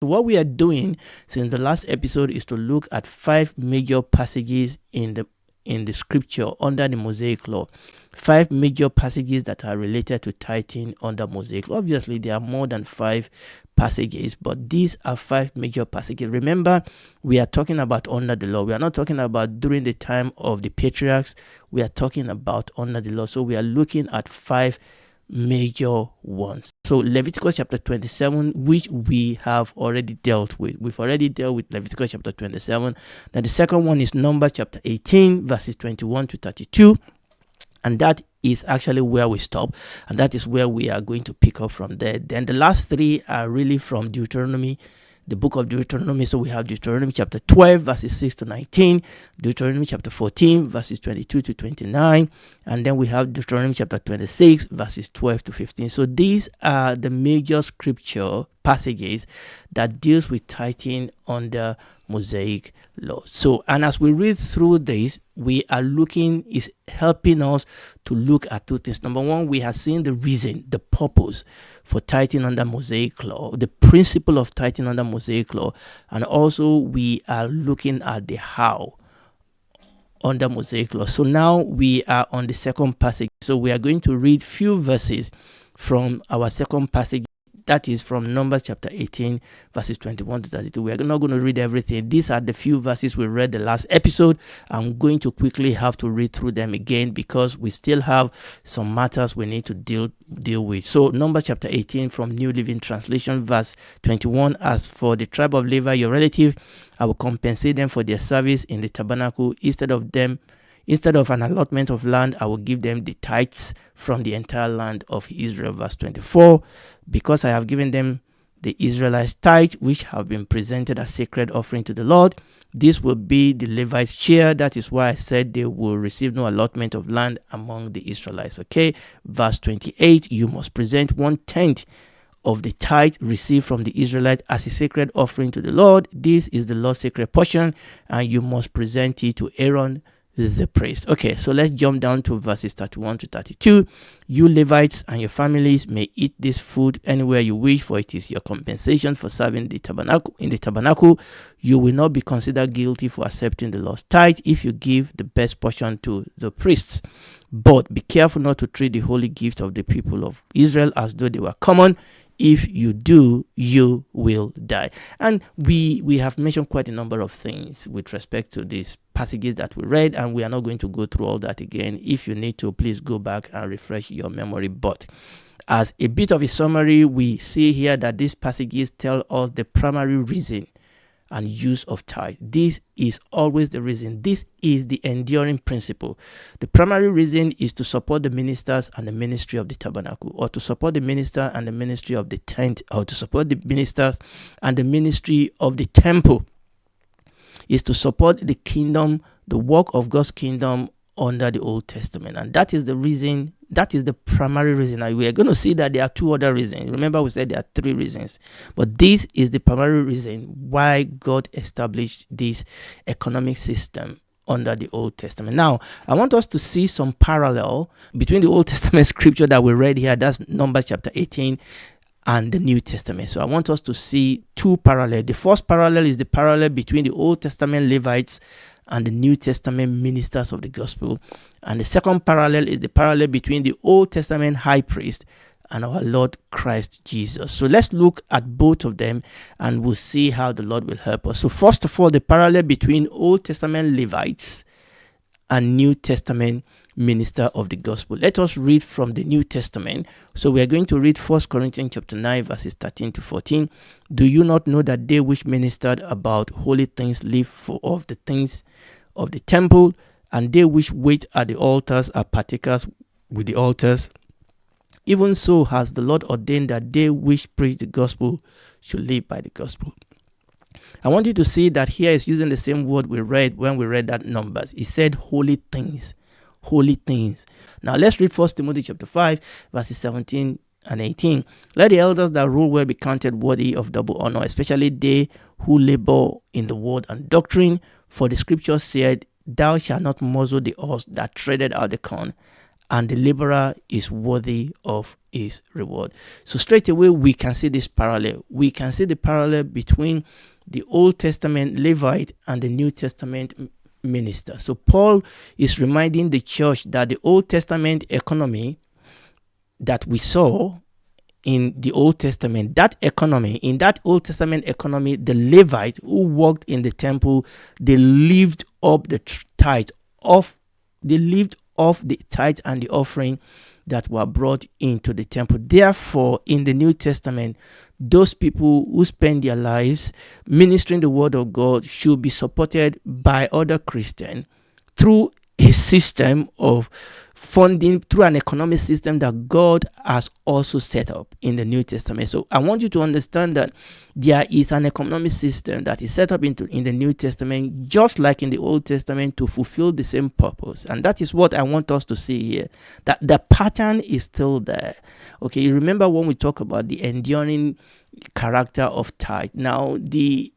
What we are doing since the last episode is to look at 5 major passages in the scripture under the Mosaic law. 5 major passages that are related to tithing under Mosaic law. Obviously, there are more than 5 passages, but these are 5 major passages. Remember, we are talking about under the law. We are not talking about during the time of the patriarchs. We are talking about under the law. So we are looking at 5 major ones. So Leviticus chapter 27, which we have already dealt with. We've already dealt with Leviticus chapter 27. Now the second one is Numbers chapter 18, verses 21 to 32. And that is actually where we stop. And that is where we are going to pick up from there. Then the last 3 are really from Deuteronomy, the book of Deuteronomy. So we have Deuteronomy chapter 12, verses 6 to 19, Deuteronomy chapter 14, verses 22 to 29, and then we have Deuteronomy chapter 26, verses 12 to 15. So these are the major scripture passages that deals with tithing under Mosaic law. So, and as we read through this, we are looking, is helping us to look at 2 things. Number one, we have seen the reason, the purpose for tithing under Mosaic law, the principle of tithing under Mosaic law, and also we are looking at the how under Mosaic law. So now we are on the second passage. So we are going to read few verses from our second passage. That is from Numbers chapter 18, verses 21 to 32. We are not going to read everything. These are the few verses we read the last episode. I'm going to quickly have to read through them again because we still have some matters we need to deal with. So Numbers chapter 18 from New Living Translation, verse 21. As for the tribe of Levi, your relative, I will compensate them for their service in the tabernacle. Instead of an allotment of land, I will give them the tithes from the entire land of Israel. Verse 24, because I have given them the Israelites' tithe, which have been presented as sacred offering to the Lord, this will be the Levites' share. That is why I said they will receive no allotment of land among the Israelites. Okay, verse 28, you must present 1/10 of the tithe received from the Israelites as a sacred offering to the Lord. This is the Lord's sacred portion, and you must present it to Aaron the priest. Okay, so let's jump down to verses 31 to 32. You Levites and your families may eat this food anywhere you wish, for it is your compensation for serving the tabernacle. In the tabernacle, you will not be considered guilty for accepting the Lord's tithe if you give the best portion to the priests. But be careful not to treat the holy gift of the people of Israel as though they were common. If you do, you will die. And we have mentioned quite a number of things with respect to these passages that we read, and we are not going to go through all that again. If you need to, please go back and refresh your memory. But as a bit of a summary, we see here that these passages tell us the primary reason and use of tithe. This is always the reason. This is the enduring principle. The primary reason is to support the ministers and the ministry of the tabernacle, or to support the minister and the ministry of the tent, or to support the ministers and the ministry of the temple. Is to support the kingdom, the work of God's kingdom under the Old Testament. And that is the reason, that is the primary reason. And we are going to see that there are 2 other reasons. Remember, we said there are 3 reasons. But this is the primary reason why God established this economic system under the Old Testament. Now, I want us to see some parallel between the Old Testament scripture that we read here, that's Numbers chapter 18, and the New Testament. So I want us to see 2 parallels. The first parallel is the parallel between the Old Testament Levites and the New Testament ministers of the gospel. And the second parallel is the parallel between the Old Testament high priest and our Lord Christ Jesus. So let's look at both of them and we'll see how the Lord will help us. So first of all, the parallel between Old Testament Levites and New Testament minister of the gospel. Let us read from the New Testament. So we are going to read 1 Corinthians chapter 9 verses 13 to 14. Do you not know that they which ministered about holy things live for of the things of the temple, and they which wait at the altars are partakers with the altars? Even so has the Lord ordained that they which preach the gospel should live by the gospel. I want you to see that here is using the same word we read when we read that Numbers. He said holy things. Holy things. Now let's read 1 Timothy chapter 5 verses 17 and 18. Let the elders that rule well be counted worthy of double honor, especially they who labor in the word and doctrine. For the scripture said, thou shalt not muzzle the ox that treaded out the corn, and the laborer is worthy of his reward. So straight away, we can see this parallel. We can see the parallel between the Old Testament Levite and the New Testament minister. So Paul is reminding the church that the Old Testament economy that we saw in the Old Testament, in that Old Testament economy, the Levite who worked in the temple, they lived up the tithe and the offering that were brought into the temple. Therefore, in the New Testament, those people who spend their lives ministering the word of God should be supported by other Christians through a system of funding, through an economic system that God has also set up in the New Testament. So I want you to understand that there is an economic system that is set up in the New Testament, just like in the Old Testament, to fulfill the same purpose. And that is what I want us to see here, that the pattern is still there. Okay, you remember when we talk about the enduring character of tithe. Now, the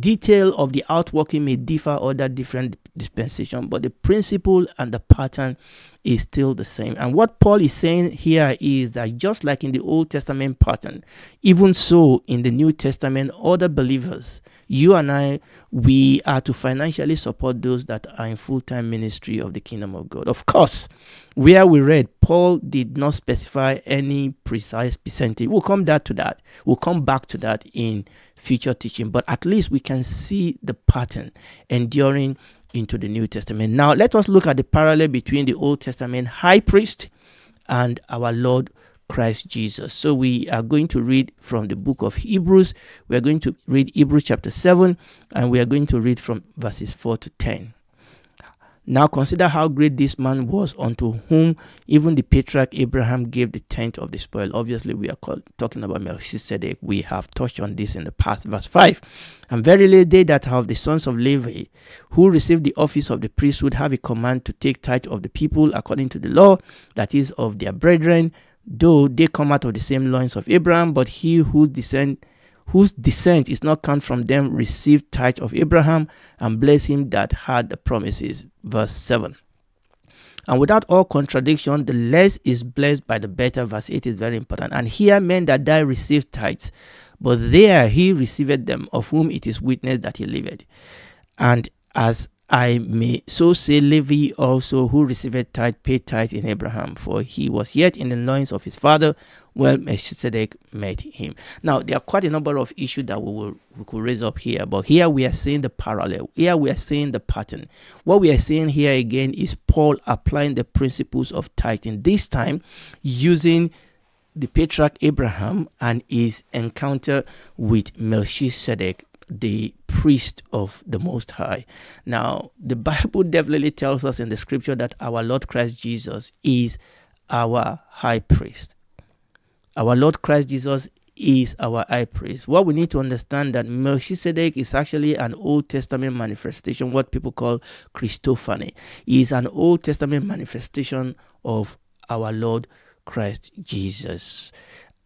detail of the outworking may differ under different dispensation, but the principle and the pattern is still the same. And what Paul is saying here is that just like in the Old Testament pattern, even so in the New Testament, other believers, you and I, we are to financially support those that are in full-time ministry of the kingdom of God. Of course, where we read, Paul did not specify any precise percentage. We'll come back to that. We'll come back to that in future teaching, but at least we can see the pattern enduring into the New Testament. Now, let us look at the parallel between the Old Testament high priest and our Lord Christ Jesus. So we are going to read from the book of Hebrews. We are going to read Hebrews chapter 7, and we are going to read from verses 4 to 10. Now consider how great this man was, unto whom even the patriarch Abraham gave the tenth of the spoil. Obviously, we are talking about Melchizedek. We have touched on this in the past. Verse 5. And verily they that have the sons of Levi, who receive the office of the priesthood, have a command to take tithe of the people according to the law, that is of their brethren, though they come out of the same loins of Abraham. But he whose descent is not counted from them received tithe of Abraham, and bless him that had the promises. Verse 7. And without all contradiction, the less is blessed by the better. Verse 8 is very important. And here men that die receive tithes, but there he received them, of whom it is witnessed that he liveth. And as I may so say, Levi also, who received tithe, paid tithe in Abraham, for he was yet in the loins of his father, when Melchizedek met him. Now, there are quite a number of issues that we could raise up here, but here we are seeing the parallel. Here we are seeing the pattern. What we are seeing here again is Paul applying the principles of tithing, this time using the patriarch Abraham and his encounter with Melchizedek, the priest of the Most High. Now, the Bible definitely tells us in the scripture that our Lord Christ Jesus is our high priest. Our Lord Christ Jesus is our high priest. What we need to understand that Melchizedek is actually an Old Testament manifestation, what people call Christophany. He is an Old Testament manifestation of our Lord Christ Jesus.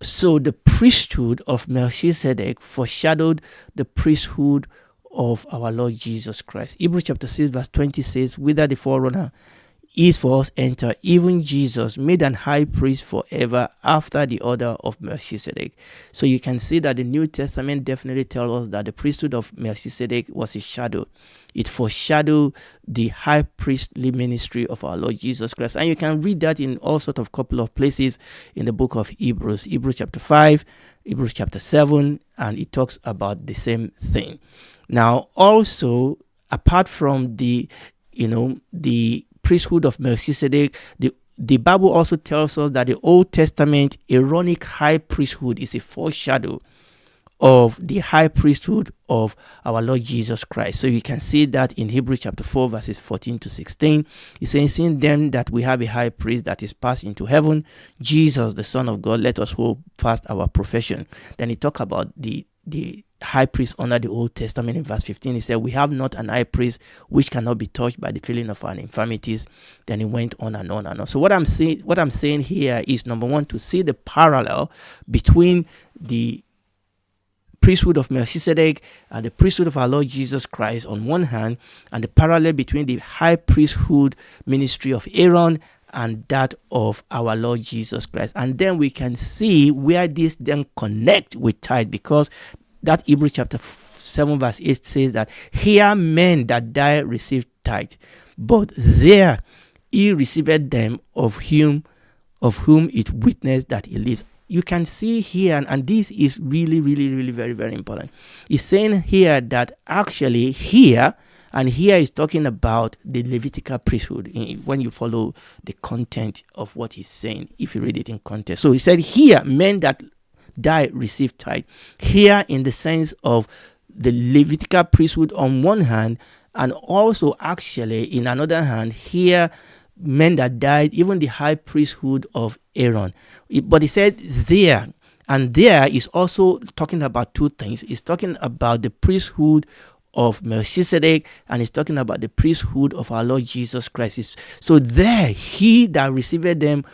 So the priesthood of Melchizedek foreshadowed the priesthood of our Lord Jesus Christ. Hebrews chapter 6 verse 20 says, whither the forerunner is for us enter, even Jesus made an high priest forever after the order of Melchizedek. So you can see that the New Testament definitely tells us that the priesthood of Melchizedek was a shadow. It foreshadowed the high priestly ministry of our Lord Jesus Christ. And you can read that in all sorts of couple of places in the book of Hebrews. Hebrews chapter 5, Hebrews chapter 7, and it talks about the same thing. Now, also, apart from the priesthood of Melchizedek, the Bible also tells us that the Old Testament Aaronic high priesthood is a foreshadow of the high priesthood of our Lord Jesus Christ. So you can see that in Hebrews chapter 4 verses 14 to 16. It says, seeing then that we have a high priest that is passed into heaven, Jesus the Son of God, let us hold fast our profession. Then he talked about the high priest under the Old Testament. In verse 15 he said, we have not an high priest which cannot be touched by the feeling of our infirmities. Then he went on and on and on. So what I'm saying here is, number one, to see the parallel between the priesthood of Melchizedek and the priesthood of our Lord Jesus Christ on one hand, and the parallel between the high priesthood ministry of Aaron and that of our Lord Jesus Christ. And then we can see where this then connect with tithe, because that Hebrews chapter 7 verse 8 says that here men that die receive tithe, but there he received them of whom it witnessed that he lives. You can see here, and this is really, really, really very, very important. He's saying here that actually here is talking about the Levitical priesthood when you follow the content of what he's saying, if you read it in context. So he said here, men that die receive tithe. Here in the sense of the Levitical priesthood on one hand, and also actually in another hand, here men that died, even the high priesthood of Aaron. But he said there, and there is also talking about two things. It's talking about the priesthood of Melchizedek, and he's talking about the priesthood of our Lord Jesus Christ. So there, he that received them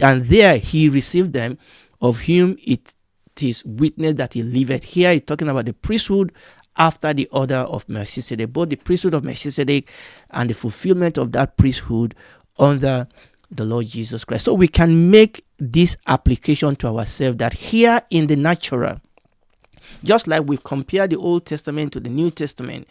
and there he received them of whom it is witness that he liveth. Here he's talking about the priesthood after the order of Melchizedek, both the priesthood of Melchizedek and the fulfillment of that priesthood under the Lord Jesus Christ. So we can make this application to ourselves that here in the natural, just like we've compared the Old Testament to the New Testament,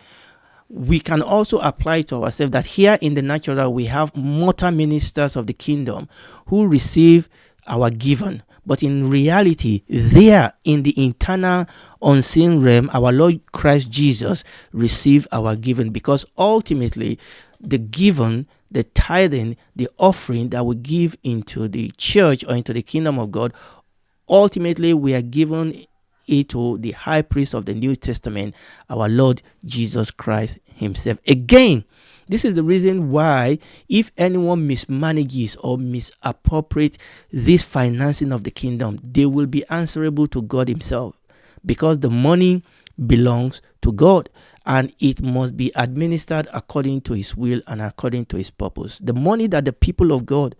we can also apply to ourselves that here in the natural we have mortal ministers of the kingdom who receive our given. But in reality, there in the internal unseen realm, our Lord Christ Jesus received our given, because ultimately the given, the tithing, the offering that we give into the church or into the kingdom of God, ultimately we are given it to the high priest of the New Testament, our Lord Jesus Christ himself. Again, this is the reason why if anyone mismanages or misappropriates this financing of the kingdom, they will be answerable to God himself, because the money belongs to God and it must be administered according to his will and according to his purpose. The money that the people of God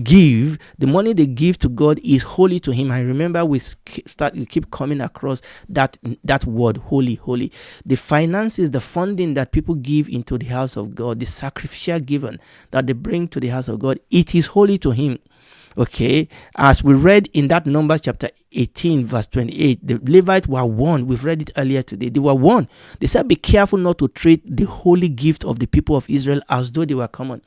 give, the money they give to God is holy to him. I remember we keep coming across that word, holy. The finances, the funding that people give into the house of God, the sacrificial giving that they bring to the house of God, it is holy to him. Okay, as we read in that Numbers chapter 18 verse 28, the Levites were warned. We've read it earlier today. They were warned. They said, be careful not to treat the holy gift of the people of Israel as though they were common.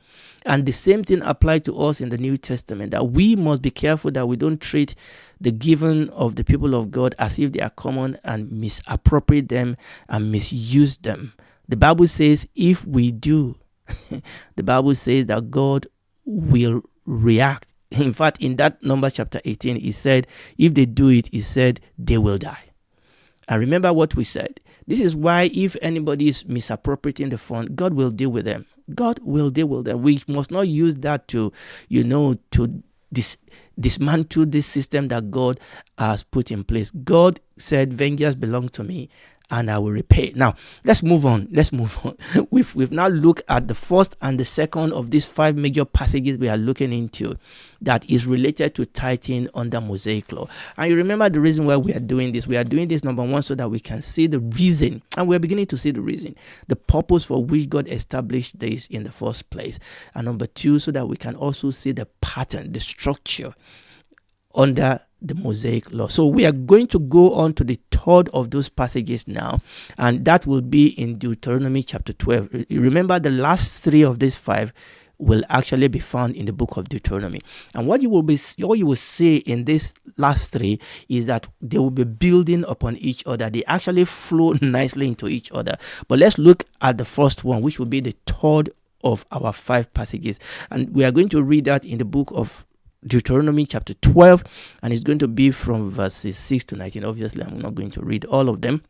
And the same thing applied to us in the New Testament, that we must be careful that we don't treat the giving of the people of God as if they are common and misappropriate them and misuse them. The Bible says if we do, the Bible says that God will react. In fact, in that Numbers chapter 18, he said, if they do it, he said, they will die. And remember what we said. This is why if anybody is misappropriating the fund, God will deal with them. God will deal with them. We must not use that to dismantle this system that God has put in place. God said, vengeance belongs to me, and I will repay. Now, let's move on. We've now looked at the first and the second of these 5 major passages we are looking into that is related to tithing under Mosaic law. And you remember the reason why we are doing this. We are doing this, number one, so that we can see the reason, and we're beginning to see the reason, the purpose for which God established this in the first place. And number two, so that we can also see the pattern, the structure under the Mosaic law. So we are going to go on to the third of those passages now, and that will be in Deuteronomy chapter 12. Remember, the last 3 of these 5 will actually be found in the book of Deuteronomy. And what you will see in these last 3 is that they will be building upon each other. They actually flow nicely into each other. But let's look at the first one, which will be the third of our 5 passages. And we are going to read that in the book of Deuteronomy chapter 12, and it's going to be from verses 6 to 19. Obviously, I'm not going to read all of them,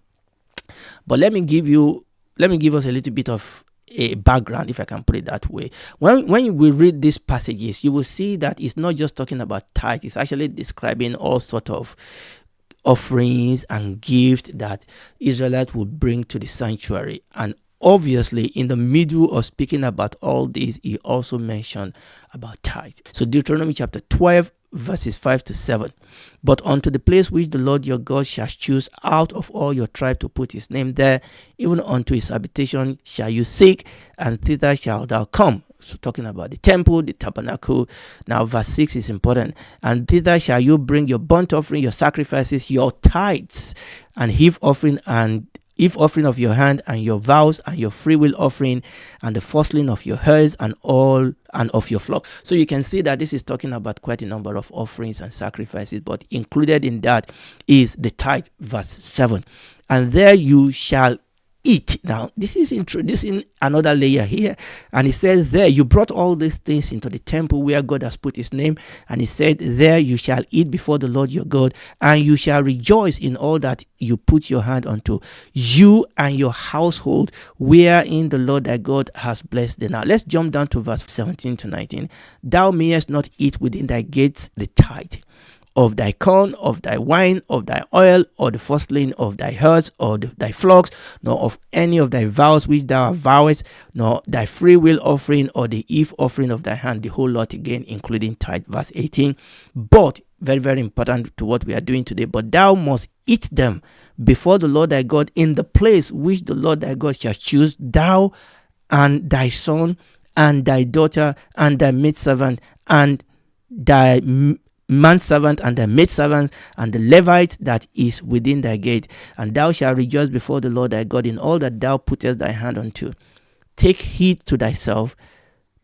but let me give us a little bit of a background, if I can put it that way. When we read these passages, you will see that it's not just talking about tithe. It's actually describing all sort of offerings and gifts that Israelites would bring to the sanctuary. And obviously, in the middle of speaking about all this, he also mentioned about tithe. So Deuteronomy chapter 12, verses 5 to 7. But unto the place which the Lord your God shall choose out of all your tribe to put his name there, even unto his habitation shall you seek, and thither shalt thou come. So talking about the temple, the tabernacle. Now verse 6 is important. And thither shall you bring your burnt offering, your sacrifices, your tithes, and heave offering, and if offering of your hand, and your vows, and your freewill offering, and the firstling of your herds, and all, and of your flock. So you can see that this is talking about quite a number of offerings and sacrifices, but included in that is the tithe, verse 7. And there you shall eat. Now, this is introducing another layer here. And it says there, you brought all these things into the temple where God has put his name. And he said, there you shall eat before the Lord your God, and you shall rejoice in all that you put your hand unto, you and your household, wherein the Lord thy God has blessed thee. Now, let's jump down to verse 17 to 19. Thou mayest not eat within thy gates the tithe of thy corn, of thy wine, of thy oil, or the firstling of thy herds, or thy flocks, nor of any of thy vows which thou vowest, nor thy free will offering, or the eve offering of thy hand, the whole lot again, including tithe, verse 18. But, very, very important to what we are doing today, but thou must eat them before the Lord thy God in the place which the Lord thy God shall choose, thou and thy son, and thy daughter, and thy maidservant, and thy manservant, and the maidservants, and the Levite that is within thy gate. And thou shalt rejoice before the Lord thy God in all that thou puttest thy hand unto. Take heed to thyself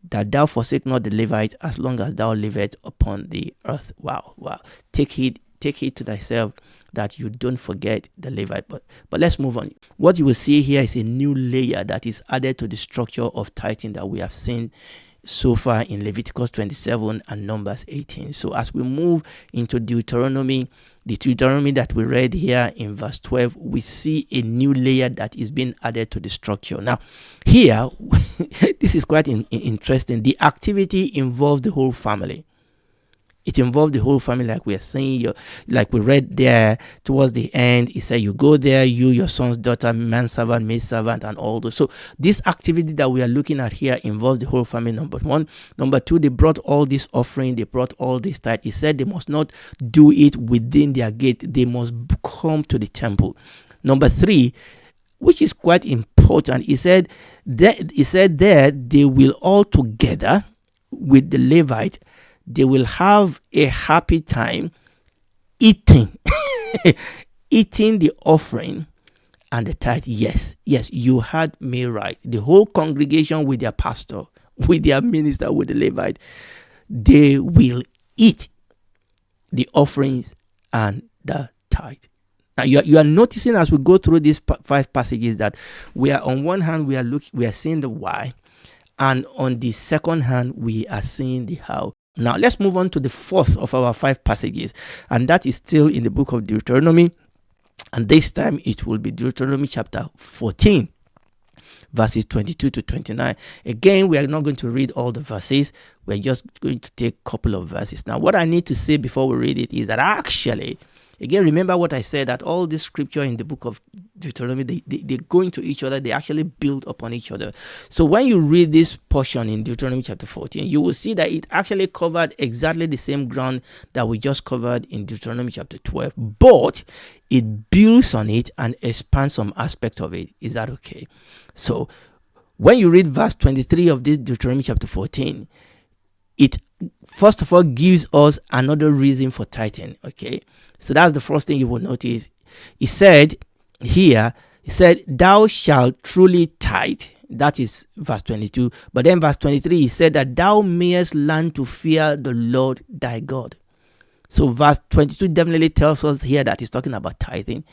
that thou forsake not the Levite as long as thou livest upon the earth. Wow. Take heed to thyself that you don't forget the Levite. But let's move on. What you will see here is a new layer that is added to the structure of tithing that we have seen so far in Leviticus 27 and Numbers 18. So as we move into Deuteronomy, the Deuteronomy that we read here in verse 12, we see a new layer that is being added to the structure. Now, here, this is quite interesting. The activity involves the whole family. It involved the whole family, like we are saying, like we read there towards the end. It said, you go there, you, your son's daughter, manservant, maidservant, and all those. So this activity that we are looking at here involves the whole family, number one. Number two, they brought all this offering, they brought all this tithe. He said they must not do it within their gate. They must come to the temple. Number three, which is quite important, he said there they will all together with the Levite, they will have a happy time eating eating the offering and the tithe. Yes, you heard me right. The whole congregation with their pastor, with their minister, with the Levite, they will eat the offerings and the tithe. Now you are noticing as we go through these 5 passages that we are, on one hand, we are seeing the why, and on the second hand, we are seeing the how. Now, let's move on to the fourth of our 5 passages, and that is still in the book of Deuteronomy, and this time it will be Deuteronomy chapter 14, verses 22 to 29. Again, we are not going to read all the verses. We're just going to take a couple of verses. Now, what I need to say before we read it is that actually, again, remember what I said, that all this scripture in the book of Deuteronomy, they go into each other. They actually build upon each other. So when you read this portion in Deuteronomy chapter 14, you will see that it actually covered exactly the same ground that we just covered in Deuteronomy chapter 12, but it builds on it and expands some aspect of it. Is that okay? So when you read verse 23 of this Deuteronomy chapter 14, it first of all gives us another reason for tithing. Okay, so that's the first thing you will notice. He said here, thou shalt truly tithe. That is verse 22. But then verse 23, he said that thou mayest learn to fear the Lord thy God. So verse 22 definitely tells us here that he's talking about tithing.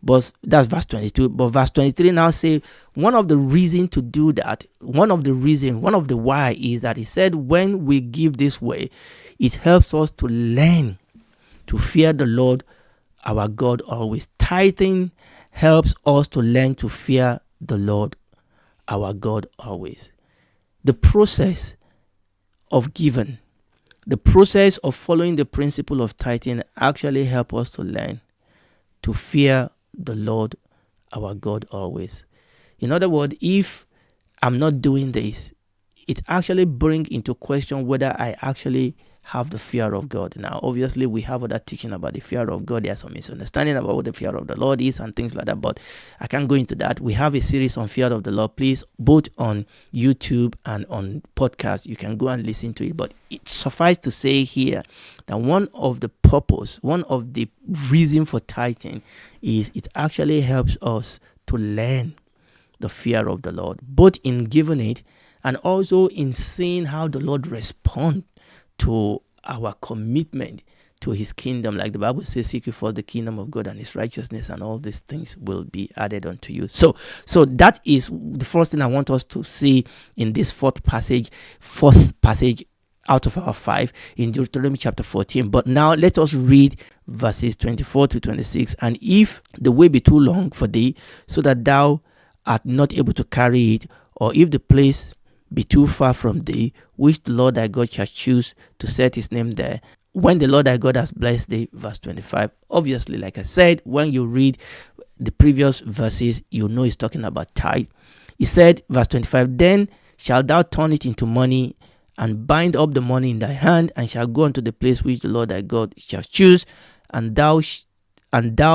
But that's verse 22. But verse 23 now say one of the reasons to do that, one of the why is that he said when we give this way, it helps us to learn to fear the Lord our God always. Tithing helps us to learn to fear the Lord our God always. The process of giving, the process of following the principle of tithing actually help us to learn to fear the Lord our God always. In other words, if I'm not doing this, it actually brings into question whether I actually have the fear of God. Now, obviously, we have other teaching about the fear of God. There's some misunderstanding about what the fear of the Lord is and things like that, but I can't go into that. We have a series on fear of the Lord. Please, both on YouTube and on podcast, you can go and listen to it. But it suffice to say here that one of the reason for tithing is it actually helps us to learn the fear of the Lord, both in giving it and also in seeing how the Lord responds to our commitment to his kingdom. Like the Bible says, seek you first the kingdom of God and his righteousness, and all these things will be added unto you. So that is the first thing I want us to see in this fourth passage out of our 5 in Deuteronomy chapter 14. But now let us read verses 24 to 26. And if the way be too long for thee, so that thou art not able to carry it, or if the place be too far from thee, which the Lord thy God shall choose to set his name there, when the Lord thy God has blessed thee. Verse 25. Obviously, like I said, when you read the previous verses, you know he's talking about tithe. He said, verse 25, then shalt thou turn it into money, and bind up the money in thy hand, and shall go unto the place which the Lord thy God shall choose, and thou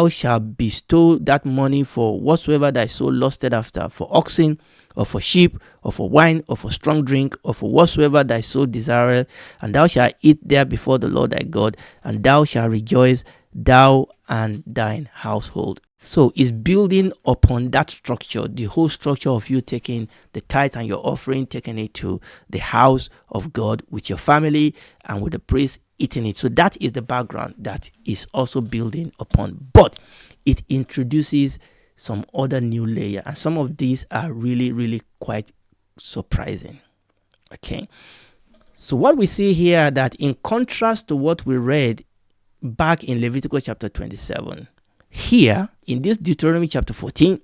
shalt bestow that money for whatsoever thy soul lusted after, for oxen, or for sheep, or for wine, or for strong drink, or for whatsoever thy soul desireth, and thou shalt eat there before the Lord thy God, and thou shalt rejoice, thou and thine household. So it's building upon that structure, the whole structure of you taking the tithe and your offering, taking it to the house of God with your family and with the priest eating it. So that is the background that is also building upon. But it introduces some other new layer, and some of these are really, really quite surprising. Okay. So what we see here, that in contrast to what we read back in Leviticus chapter 27, here in this Deuteronomy chapter 14,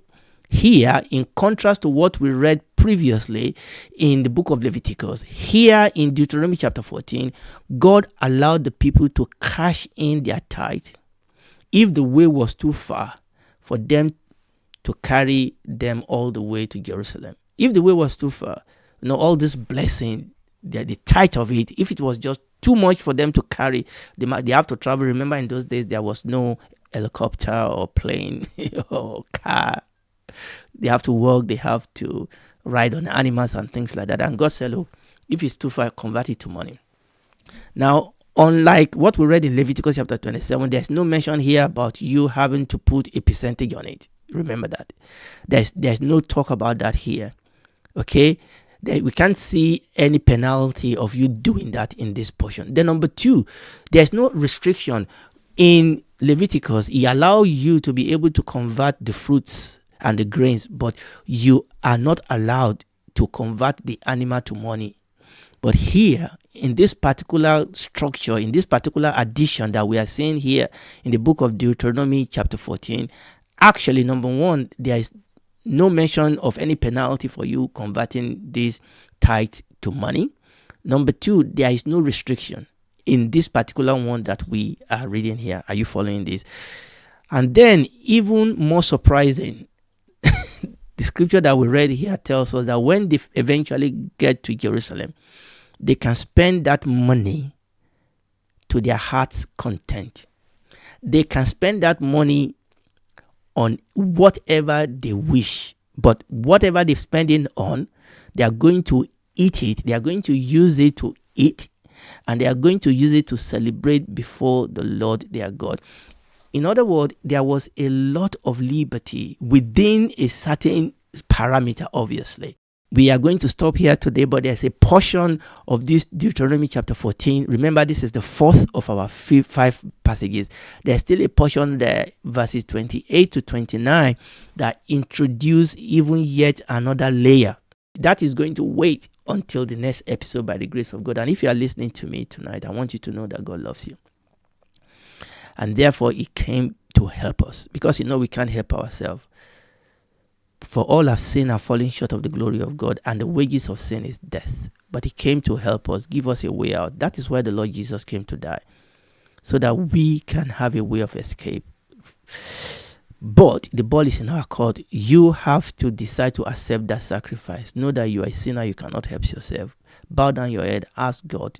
here in contrast to what we read previously in the book of Leviticus, here in Deuteronomy chapter 14, God allowed the people to cash in their tithe if the way was too far for them to carry them all the way to Jerusalem. If the way was too far, all this blessing, the tithe of it, if it was just too much for them to carry, they have to travel. Remember, in those days, there was no helicopter or plane or car. They have to walk, they have to ride on animals and things like that. And God said, look, if it's too far, convert it to money. Now, unlike what we read in Leviticus chapter 27, there's no mention here about you having to put a percentage on it. Remember that. There's no talk about that here. Okay? We can't see any penalty of you doing that in this portion. Then number 2, there's no restriction. In Leviticus, he allows you to be able to convert the fruits and the grains, but you are not allowed to convert the animal to money. But here, in this particular structure, in this particular addition that we are seeing here in the book of Deuteronomy chapter 14, actually, number 1, there is no mention of any penalty for you converting this tithe to money. Number 2, there is no restriction in this particular one that we are reading here. Are you following this? And then, even more surprising, the scripture that we read here tells us that when they eventually get to Jerusalem, they can spend that money to their heart's content. They can spend that money on whatever they wish, but whatever they're spending on, they are going to eat it. They are going to use it to eat, and they are going to use it to celebrate before the Lord their God. In other words, there was a lot of liberty within a certain parameter, obviously. We are going to stop here today, but there's a portion of this Deuteronomy chapter 14. Remember, this is the 4th of our 5 passages. There's still a portion there, verses 28 to 29, that introduce even yet another layer. That is going to wait until the next episode by the grace of God. And if you are listening to me tonight, I want you to know that God loves you. And therefore, he came to help us, because we can't help ourselves. For all have sinned and fallen short of the glory of God, and the wages of sin is death. But he came to help us, give us a way out. That is why the Lord Jesus came to die, so that we can have a way of escape. But the ball is in our court. You have to decide to accept that sacrifice. Know that you are a sinner, you cannot help yourself. Bow down your head, ask God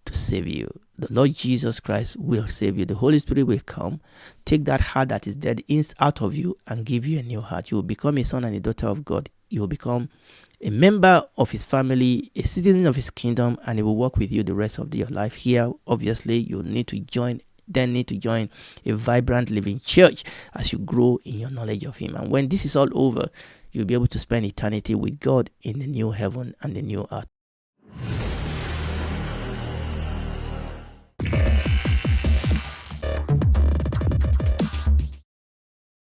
to save you. The Lord Jesus Christ will save you. The Holy Spirit will come, take that heart that is dead out of you and give you a new heart. You will become a son and a daughter of God. You will become a member of his family, a citizen of his kingdom, and he will work with you the rest of your life. Here, obviously, you need to join a vibrant living church as you grow in your knowledge of him. And when this is all over, you'll be able to spend eternity with God in the new heaven and the new earth.